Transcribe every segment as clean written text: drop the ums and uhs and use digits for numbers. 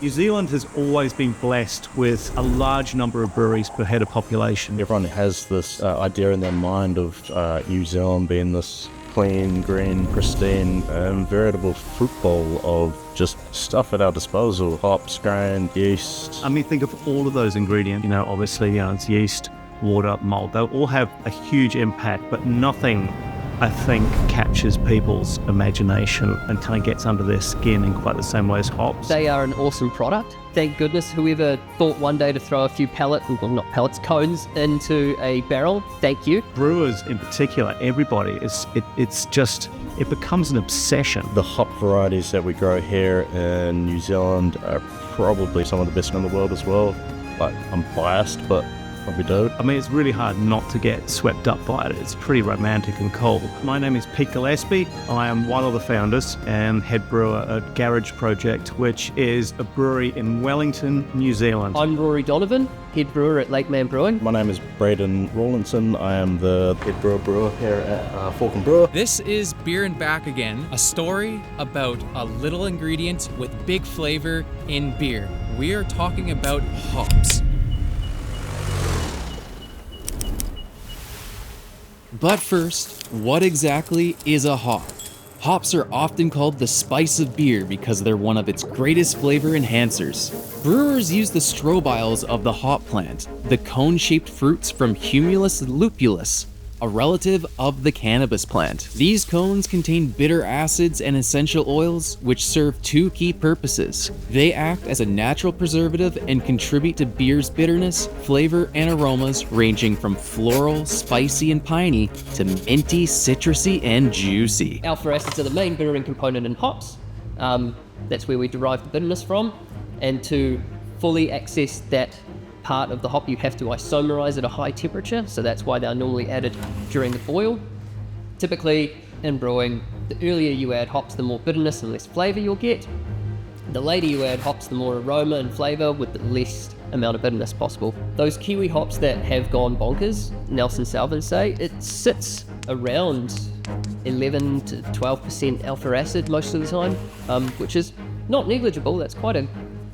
New Zealand has always been blessed with a large number of breweries per head of population. Everyone has this idea in their mind of New Zealand being this clean, green, pristine, veritable fruit bowl of just stuff at our disposal. Hops, grain, yeast. I mean, think of all of those ingredients. Obviously, it's yeast, water, malt. They'll all have a huge impact, but nothing, I think, captures people's imagination and kind of gets under their skin in quite the same way as hops. They are an awesome product. Thank goodness whoever thought one day to throw a few cones into a barrel. Thank you. Brewers in particular, everybody, it becomes an obsession. The hop varieties that we grow here in New Zealand are probably some of the best in the world as well. Like, I'm biased, but probably do. I mean, it's really hard not to get swept up by it. It's pretty romantic and cool. My name is Pete Gillespie. I am one of the founders and head brewer at Garage Project, which is a brewery in Wellington, New Zealand. I'm Rory Donovan, head brewer at Lakeman Brewing. My name is Braden Rawlinson. I am the head brewer here at Fork and Brewer. This is Beer and Back Again, a story about a little ingredient with big flavor in beer. We are talking about hops. But first, what exactly is a hop? Hops are often called the spice of beer because they're one of its greatest flavor enhancers. Brewers use the strobiles of the hop plant, the cone-shaped fruits from Humulus lupulus, a relative of the cannabis plant. These cones contain bitter acids and essential oils, which serve two key purposes. They act as a natural preservative and contribute to beer's bitterness, flavor, and aromas ranging from floral, spicy, and piney to minty, citrusy, and juicy. Alpha acids are the main bittering component in hops. That's where we derive the bitterness from. And to fully access that part of the hop, you have to isomerize at a high temperature, so that's why they're normally added during the boil. Typically in brewing, the earlier you add hops, the more bitterness and less flavor you'll get. The later you add hops, the more aroma and flavor with the least amount of bitterness possible. Those Kiwi hops that have gone bonkers, Nelson Salvin say, it sits around 11 to 12% alpha acid most of the time, which is not negligible. That's quite a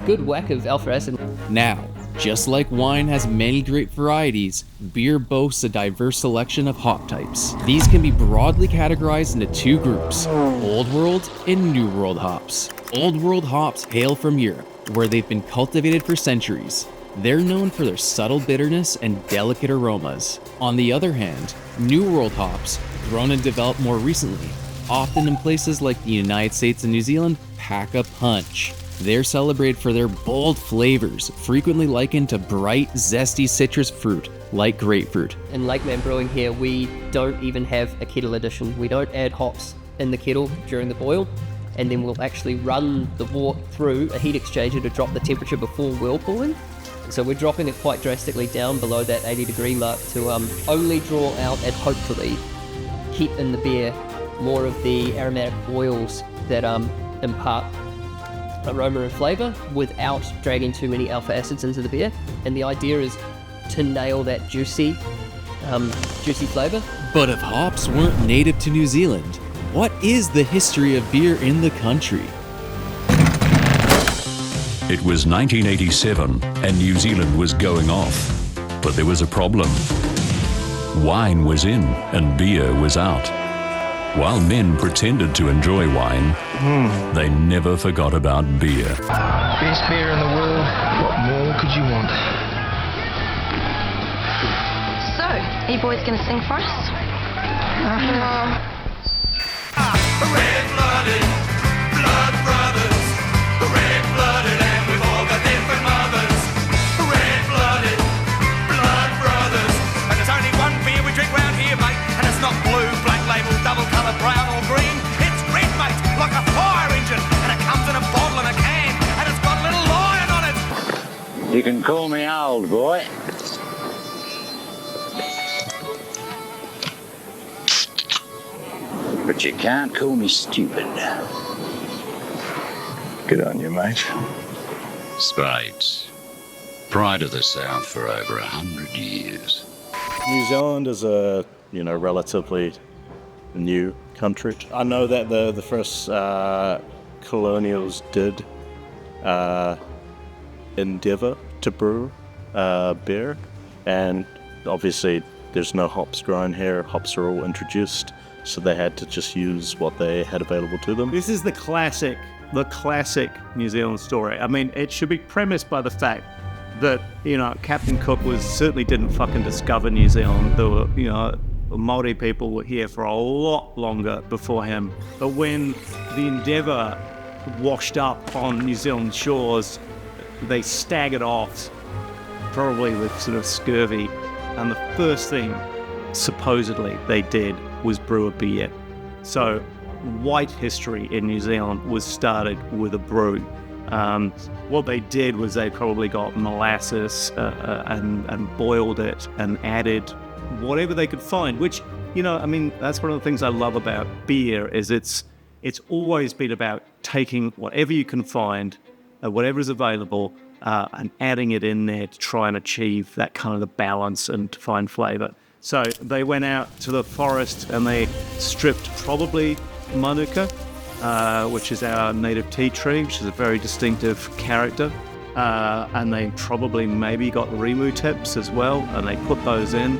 good whack of alpha acid. Now, just like wine has many great varieties, beer boasts a diverse selection of hop types. These can be broadly categorized into two groups, Old World and New World hops. Old World hops hail from Europe, where they've been cultivated for centuries. They're known for their subtle bitterness and delicate aromas. On the other hand, New World hops, grown and developed more recently, often in places like the United States and New Zealand, pack a punch. They're celebrated for their bold flavors, frequently likened to bright, zesty citrus fruit, like grapefruit. In Lakeman Brewing here, we don't even have a kettle addition. We don't add hops in the kettle during the boil, and then we'll actually run the wort through a heat exchanger to drop the temperature before whirlpooling. So we're dropping it quite drastically down below that 80-degree mark to only draw out and hopefully keep in the beer more of the aromatic oils that impart aroma and flavor without dragging too many alpha acids into the beer. And the idea is to nail that juicy flavor. But if hops weren't native to New Zealand, what is the history of beer in the country? It was 1987 and New Zealand was going off, but there was a problem. Wine was in and beer was out. While men pretended to enjoy wine, they never forgot about beer. Best beer in the world, what more could you want? So, are you boys gonna sing for us? Red-blooded, blood brothers. Red-blooded and we've all got different mothers. Red-blooded, blood brothers. And there's only one beer we drink round here, mate. And it's not blue, black label, double colour, brown or green. It's red, mate, like a fire engine. And it comes in a bottle and a can. And it's got a little lion on it. You can call me old, boy. But you can't call me stupid. Good on you, mate. Spades. Pride of the South for over 100 years. New Zealand is a, relatively new country. I know that the first colonials did endeavor to brew beer, and obviously there's no hops grown here. Hops are all introduced, so they had to just use what they had available to them. This is the classic New Zealand story. I mean, it should be premised by the fact that, Captain Cook certainly didn't fucking discover New Zealand. There were, Māori people were here for a lot longer before him. But when the Endeavour washed up on New Zealand shores, they staggered off, probably with sort of scurvy. And the first thing, supposedly, they did was brew a beer. So white history in New Zealand was started with a brew. What they did was they probably got molasses and boiled it and added whatever they could find, which, that's one of the things I love about beer is it's always been about taking whatever you can find, whatever is available, and adding it in there to try and achieve that kind of the balance and to find flavour. So they went out to the forest and they stripped probably manuka, which is our native tea tree, which is a very distinctive character. And they probably maybe got rimu tips as well, and they put those in,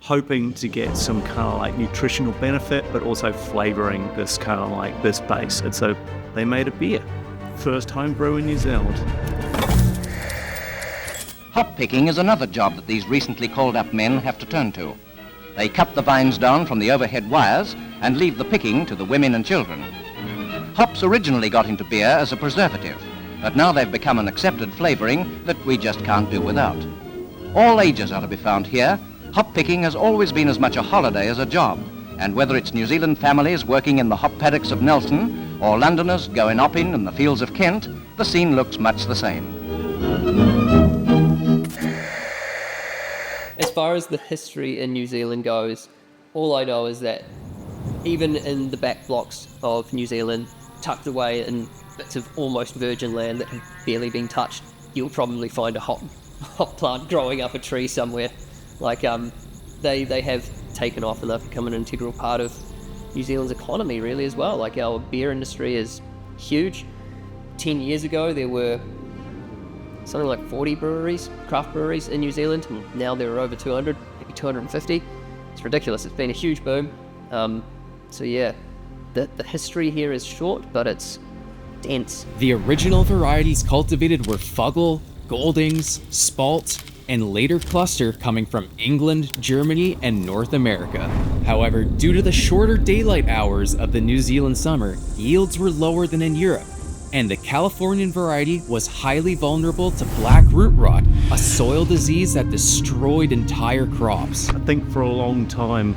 hoping to get some kind of like nutritional benefit, but also flavouring this kind of like this base. And so they made a beer. First home brew in New Zealand. Hop picking is another job that these recently called up men have to turn to. They cut the vines down from the overhead wires and leave the picking to the women and children. Hops originally got into beer as a preservative, but now they've become an accepted flavouring that we just can't do without. All ages are to be found here. Hop picking has always been as much a holiday as a job, and whether it's New Zealand families working in the hop paddocks of Nelson or Londoners going hopping in the fields of Kent, the scene looks much the same. As far as the history in New Zealand goes, all I know is that even in the back blocks of New Zealand, tucked away in bits of almost virgin land that have barely been touched, you'll probably find a hop plant growing up a tree somewhere. Like, they have taken off and they've become an integral part of New Zealand's economy really as well. Like, our beer industry is huge. 10 years ago there were something like 40 breweries, craft breweries in New Zealand, and now there are over 200, maybe 250. It's ridiculous. It's been a huge boom. So yeah, the history here is short, but it's dense. The original varieties cultivated were Fuggle, Goldings, Spalt, and later Cluster coming from England, Germany, and North America. However, due to the shorter daylight hours of the New Zealand summer, yields were lower than in Europe, and the Californian variety was highly vulnerable to black root rot, a soil disease that destroyed entire crops. I think for a long time,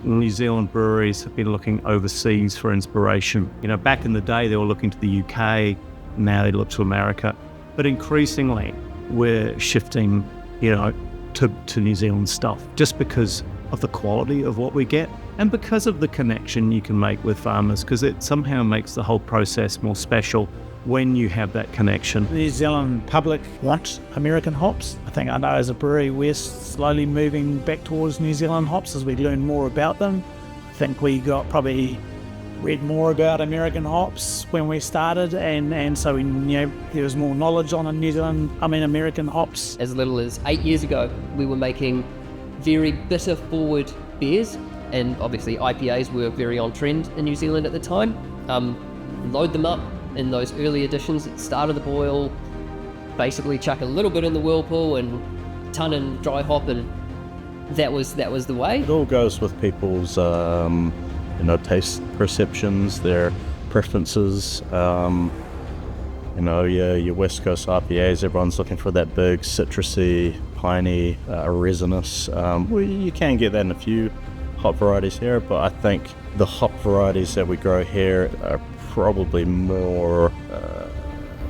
New Zealand breweries have been looking overseas for inspiration. Back in the day, they were looking to the UK, now they look to America. But increasingly, we're shifting, to New Zealand stuff, just because of the quality of what we get and because of the connection you can make with farmers, because it somehow makes the whole process more special when you have that connection. The New Zealand public want American hops. I know as a brewery we're slowly moving back towards New Zealand hops as we learn more about them. I think we probably read more about American hops when we started, and so there was more knowledge on American hops. As little as 8 years ago, we were making very bitter forward beers, and obviously IPAs were very on trend in New Zealand at the time. Load them up in those early editions at the start of the boil, basically chuck a little bit in the whirlpool and ton in dry hop, and that was the way. It all goes with people's taste perceptions, their preferences. Your West Coast IPAs, everyone's looking for that big citrusy, piney, resinous. You can get that in a few hop varieties here, but I think the hop varieties that we grow here are probably more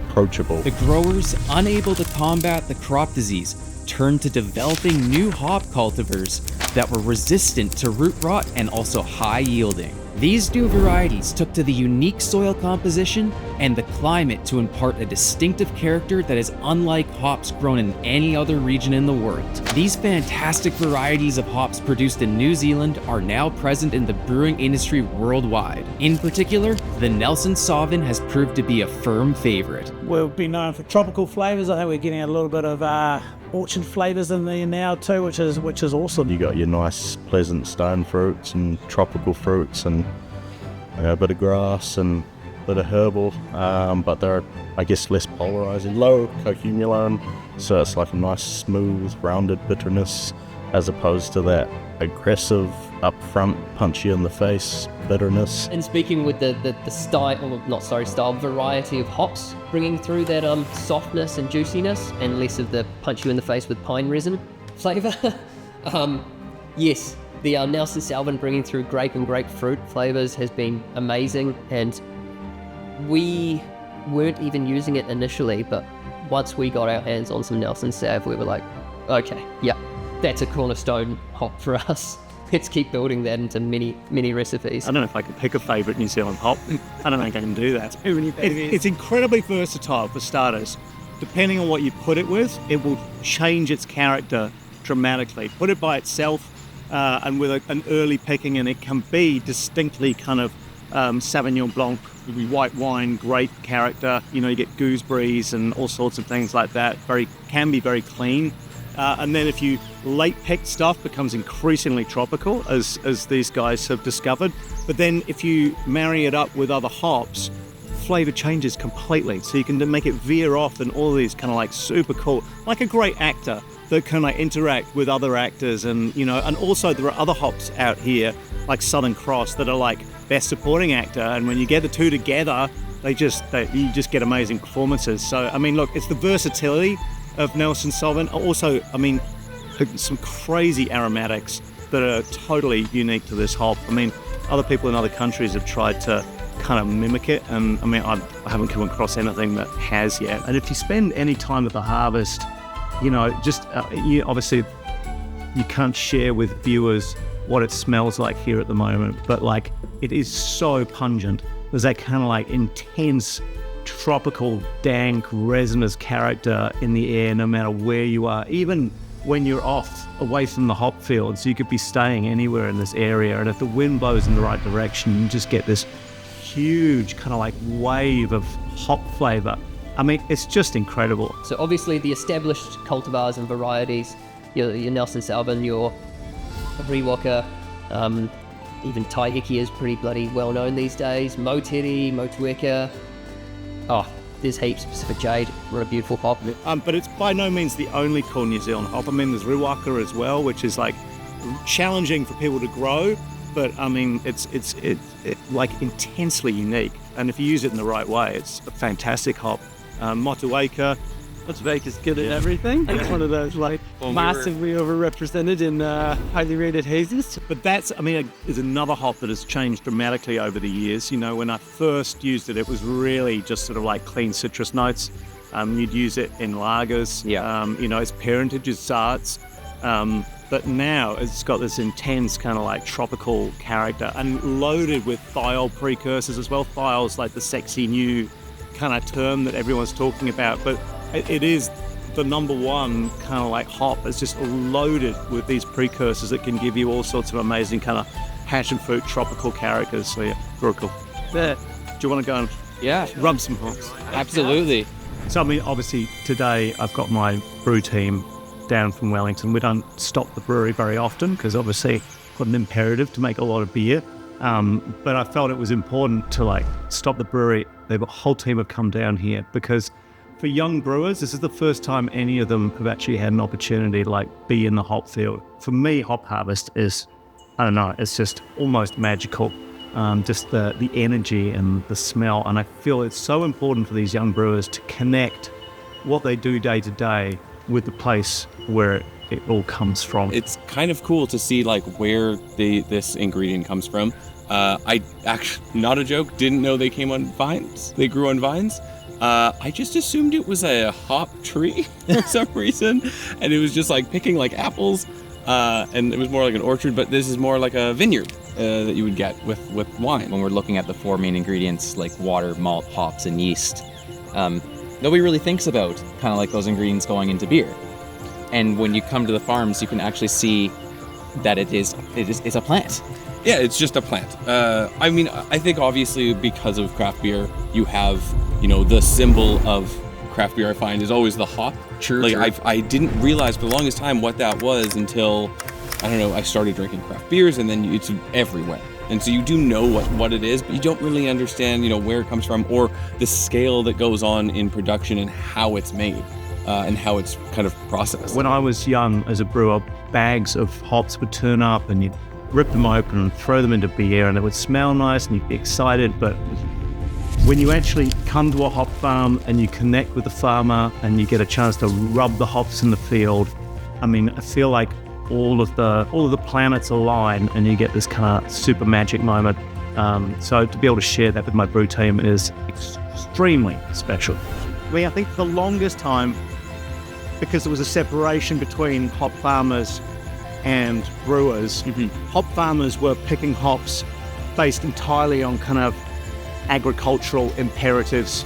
approachable. The growers, unable to combat the crop disease, turned to developing new hop cultivars that were resistant to root rot and also high yielding. These new varieties took to the unique soil composition and the climate to impart a distinctive character that is unlike hops grown in any other region in the world. These fantastic varieties of hops produced in New Zealand are now present in the brewing industry worldwide. In particular, the Nelson Sauvin has proved to be a firm favorite. We'll be known for tropical flavours. I think we're getting a little bit of orchard flavours in there now too, which is awesome. You got your nice, pleasant stone fruits and tropical fruits and a bit of grass and a bit of herbal, but they're, I guess, less polarising, low cohumulone, so it's like a nice, smooth, rounded bitterness as opposed to that aggressive, upfront, punchy in the face bitterness. And speaking with the variety of hops, bringing through that softness and juiciness and less of the punch you in the face with pine resin flavour. Yes, the Nelson Sauvin bringing through grape and grapefruit flavours has been amazing, and we weren't even using it initially, but once we got our hands on some Nelson Sav, we were like, okay, yeah, that's a cornerstone hop for us. Let's keep building that into many recipes. I don't know if I could pick a favourite New Zealand hop. I don't think I can do that. It's incredibly versatile for starters. Depending on what you put it with, it will change its character dramatically. Put it by itself and with an early picking, and it can be distinctly kind of Sauvignon Blanc, white wine, grape character. You know, you get gooseberries and all sorts of things like that. Can be very clean. And then if you late picked stuff becomes increasingly tropical, as these guys have discovered. But then if you marry it up with other hops, flavor changes completely. So you can make it veer off and all these kind of like super cool, like a great actor that can like interact with other actors, and you know, and also there are other hops out here like Southern Cross that are like best supporting actor, and when you get the two together, you just get amazing performances. So I mean, look, it's the versatility of Nelson Sauvin. Also, I mean, some crazy aromatics that are totally unique to this hop. I mean, other people in other countries have tried to kind of mimic it, and I mean, I haven't come across anything that has yet. And if you spend any time at the harvest, you know, just obviously you can't share with viewers what it smells like here at the moment, but like it is so pungent. There's that kind of like intense tropical, dank, resinous character in the air no matter where you are. Even when you're off away from the hop fields, you could be staying anywhere in this area, and if the wind blows in the right direction, you just get this huge kind of like wave of hop flavour. I mean, it's just incredible. So obviously the established cultivars and varieties, your Nelson Sauvin, your Riwaka, even Taiheki is pretty bloody well known these days, Moteri, Motueka. Oh, there's heaps. Pacific Jade, what a beautiful hop. But it's by no means the only cool New Zealand hop. I mean, there's Riwaka as well, which is like challenging for people to grow, but I mean, it's like intensely unique. And if you use it in the right way, it's a fantastic hop. Motueka. Motueka's good at everything. It's one of those like massively overrepresented in highly rated hazes. But that's, I mean, is another hop that has changed dramatically over the years. You know, when I first used it, it was really just sort of like clean citrus notes. You'd use it in lagers. Yeah. You know, its parentage is Saaz. But now it's got this intense kind of like tropical character and loaded with thiol precursors as well. Thiol's like the sexy new kind of term that everyone's talking about, but it is the number one kind of like hop. It's just loaded with these precursors that can give you all sorts of amazing kind of passion fruit tropical characters. So yeah, very cool. Yeah. Do you want to go and rub some hops? Absolutely. So I mean, obviously today I've got my brew team down from Wellington. We don't stop the brewery very often because obviously I've got an imperative to make a lot of beer. But I felt it was important to like stop the brewery. The whole team have come down here because for young brewers, this is the first time any of them have actually had an opportunity to like be in the hop field. For me, hop harvest is, I don't know, it's just almost magical. Just the energy and the smell. And I feel it's so important for these young brewers to connect what they do day to day with the place where it all comes from. It's kind of cool to see like where this ingredient comes from. I actually, not a joke, didn't know they came on vines. They grew on vines. I just assumed it was a hop tree for some reason, and it was just like picking like apples, and it was more like an orchard, but this is more like a vineyard. that you would get with wine. When we're looking at the four main ingredients like water, malt, hops, and yeast, nobody really thinks about kind of like those ingredients going into beer. And when you come to the farms, you can actually see that it's a plant. Yeah, it's just a plant. I mean, I think obviously because of craft beer, you have, the symbol of craft beer I find is always the hop. Sure. I didn't realize for the longest time what that was until, I don't know, I started drinking craft beers, and then it's everywhere. And so you do know what it is, but you don't really understand, where it comes from or the scale that goes on in production and how it's made. And how it's kind of processed. When I was young as a brewer, bags of hops would turn up and you'd rip them open and throw them into beer, and it would smell nice and you'd be excited. But when you actually come to a hop farm and you connect with the farmer and you get a chance to rub the hops in the field, I mean, I feel like all of the planets align and you get this kind of super magic moment. So to be able to share that with my brew team is extremely special. I mean, I think for the longest time, because there was a separation between hop farmers and brewers, hop farmers were picking hops based entirely on kind of agricultural imperatives,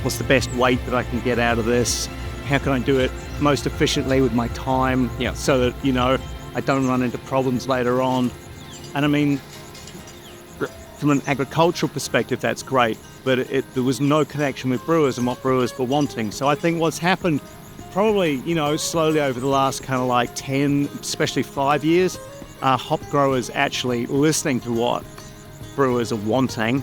what's the best weight that I can get out of this? How can I do it most efficiently with my time so that, I don't run into problems later on? And I mean, from an agricultural perspective, that's great, but there was no connection with brewers and what brewers were wanting. So I think what's happened probably, slowly over the last kind of like 10, especially 5 years, hop growers actually listening to what brewers are wanting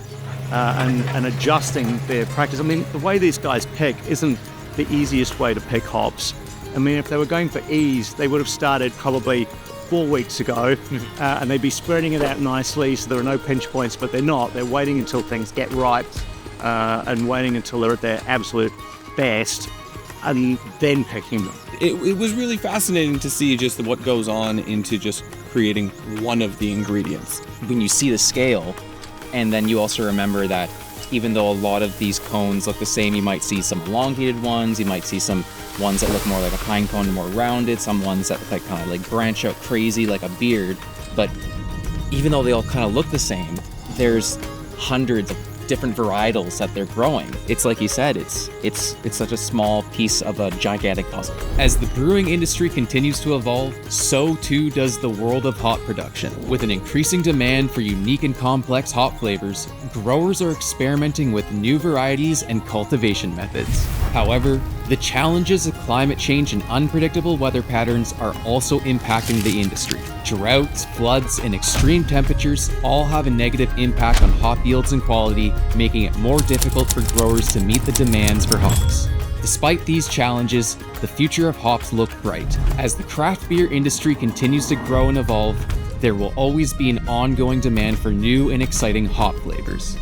and adjusting their practice. I mean, the way these guys pick isn't the easiest way to pick hops. I mean, if they were going for ease, they would have started probably 4 weeks ago and they'd be spreading it out nicely so there are no pinch points, but they're not. They're waiting until things get ripe and waiting until they're at their absolute best and then picking them. It was really fascinating to see just what goes on into just creating one of the ingredients. When you see the scale, and then you also remember that even though a lot of these cones look the same, you might see some elongated ones, you might see some ones that look more like a pine cone and more rounded, some ones that like kind of like branch out crazy like a beard. But even though they all kind of look the same, there's hundreds of different varietals that they're growing. It's like you said, it's such a small piece of a gigantic puzzle. As the brewing industry continues to evolve, so too does the world of hop production. With an increasing demand for unique and complex hop flavors, growers are experimenting with new varieties and cultivation methods. However, the challenges of climate change and unpredictable weather patterns are also impacting the industry. Droughts, floods, and extreme temperatures all have a negative impact on hop yields and quality, making it more difficult for growers to meet the demands for hops. Despite these challenges, the future of hops look bright. As the craft beer industry continues to grow and evolve, there will always be an ongoing demand for new and exciting hop flavors.